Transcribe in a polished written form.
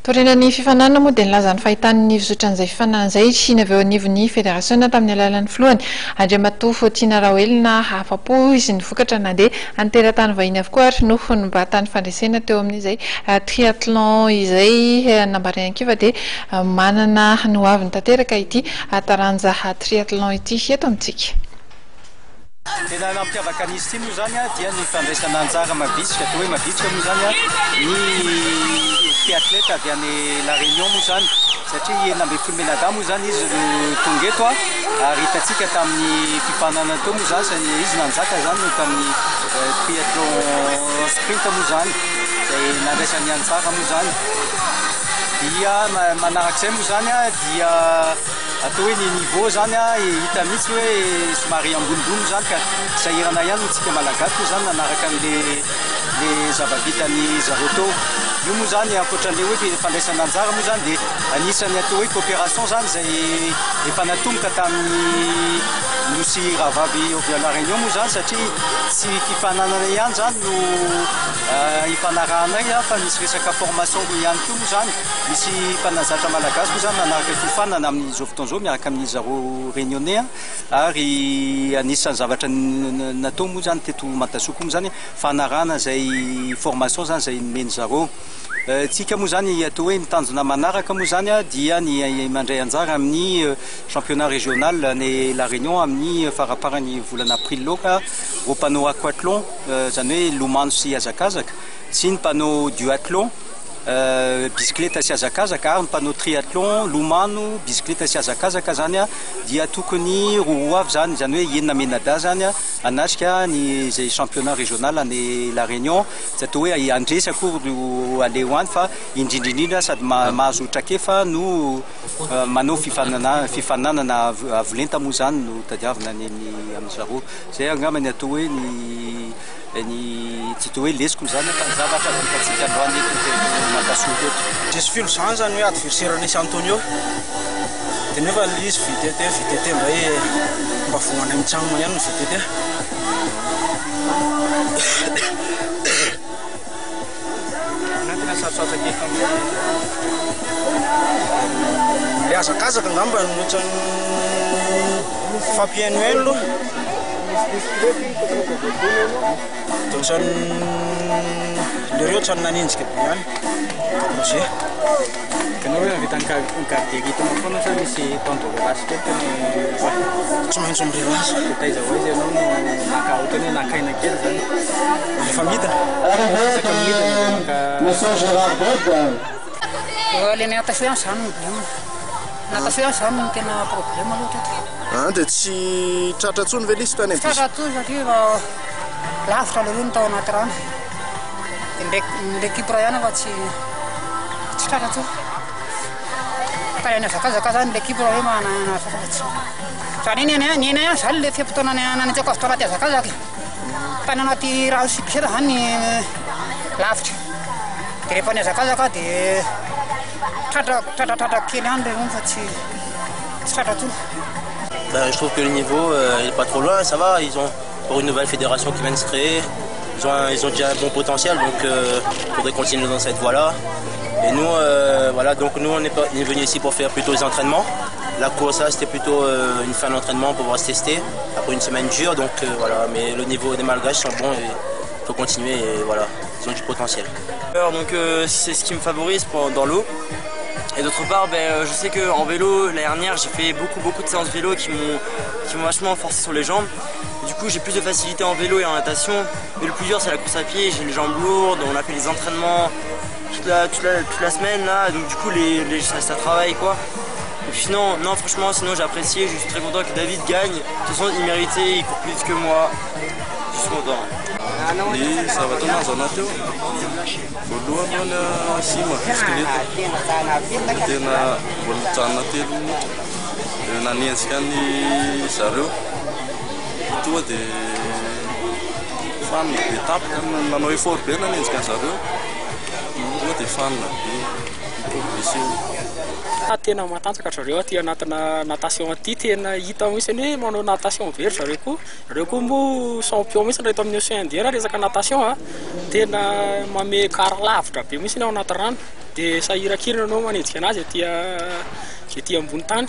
Torinan'ny fifanana moa dia nilaza ny fahitan'ny fizotran'izay fifanan'izay Chine avy eo anivon'ny federasiona tamin'ny alalan'ny filohany Andriamatoa Faustina Rahoelina afa-po izy ny vokatra nandeha an-teratany vahiny avokoa ary noho ny mba-tany fandresena teo amin'izay triathlon izay nambarana ankiva dia manana ny hoaviny tanteraka ity taranja triathlon ity eto amintsika. Tena nampiavaka an'izy ity moa zany dia ny fandraisana anjara mavitsika atao hoe mavitsika moa zany ny triathlète avy any La Réunion moa zany satria nambe Fulmenada moa zany izy tonga eto ary hitantsika tamin'ny fifanana teo moa zany izy nanjaka zany tamin'ny triathlon sprint moa zany izay nandraisany anjara moa zany dia manarak'izay moa zany dia atao hoe ny niveau zany hita mihitsy hoe somary ambonimbony zany ka sahirana ihany tsika malagasy moa zany nanaraka le zava-bitany zareo tao io moa zany ankoatran'le hoe fandraisana anjara moa zany dia anisany atao hoe coopération zany zay efa natomboka tamin'ny nosy rahavavy ovy La Réunion moa zany satria tsy fifananana ihany zany no hifanarahanay fa misy resaka formation ihany koa moa zany misy mpanazatra malagasy moa zany nanaraka fifanana amin'izao fotoan'izao miaraka amin'ny zareo réunionnais ary anisan'ny zavatra natao moa zany teto Matasoko moa zany fanarahana zay formation zany zay nomeny zareo tsika moa zany atao hoe mitanjona manaraka moa zany dia ny mandray anjara amin'ny championnat régional ny La Réunion amin'ny faraparany volana april loka ro mpanao aquathlon zany hoe lomano sy hazakazaka sy ny mpanao duathlon bicyclette sy hazakazaka ary ny mpanao triathlon lomano bicyclette sy hazakazaka zany dia tokony roa avy zany hoe enina menada zany anatrika ny zay championnat régional any La Réunion tsy atao hoe andresako aleo any fa indrindrindrindra sady mahazo trakefa no manao fifananana avolenta moa zany no tadiavina amin'izareo zay angambany atao hoe ny tsy atao hoe lesiko zany fa zavatra vitatsika androany eto Matasoko eto. Diso filo zany zany hoe adversaire-nisy Antonio dia nefa izy VTT mba hoe mba voana mitsanona ihany ny VTT anatina sarosarotra kefa le hazakazaka angamba nohatra fampihaino elo ohatrany le reo ohatrany nanenjika be ihany projet kanao hoe avitany garderitomo foana sa misy tandorasy kely tsy maintsy mirelazy taiza hoe izy ianao no naka ohatrany hoe nakaina kely zany efa midina le natation zany problème natation zany no tena problème loatra dia tsy tratra tsony ve lisy tany tratra tsony satria lavitra aloha ny tao anaty rano dia l'équipe ihany fa tsy tratra tsony tany any hazakazaka zany l'équipe raha hoe manana zany ny ena zany le fiampitoana nanitsako avy tao anaty hazakazaka tany anaty rano sibisera zany lavitra dia rehefa ny hazakazaka dia tratra kely ihany le fa tsy tratra tsony. Je trouve que le niveau il n'est pas trop loin, ça va, ils ont pour une nouvelle fédération qui vient de se créer, ils ont déjà un bon potentiel, donc il faudrait continuer dans cette voie-là. Et nous, voilà, donc nous on est venus ici pour faire plutôt les entraînements. La course là c'était plutôt une fin d'entraînement pour pouvoir se tester, après une semaine dure, donc voilà, mais le niveau des Malgaches sont bons et il faut continuer et voilà, ils ont du potentiel. Alors, donc c'est ce qui me favorise dans l'eau. Et d'autre part, je sais qu'en vélo, l'année dernière, j'ai fait beaucoup de séances vélo qui m'ont vachement forcé sur les jambes. Du coup, j'ai plus de facilité en vélo et en natation. Mais le plus dur, c'est la course à pied. J'ai les jambes lourdes, on a fait des entraînements toute la semaine là. Donc du coup, ça travaille quoi. Et puis sinon, non, franchement, sinon j'ai apprécié. Je suis très content que David gagne. De toute façon, il méritait, il court plus que moi. Je suis content. Ny zavatra nazana teo voalohany aloha sima bisikileta tena mbola mijanona telo nanenjika ny zareo toa dia fanina be tapika nanao effort be nanenjika ny zareo toa dia fanina be misy tena matanjaka zareo aty anatina natation aty tena hita mihitsy hoe manao natation very zareo koa moa champion mihitsy reto amin'ny océan Indien resaka natation tena mame kara lavitra be mihitsy ao anaty rano dia sahirakirina anao manenjika anazy aty ambony tany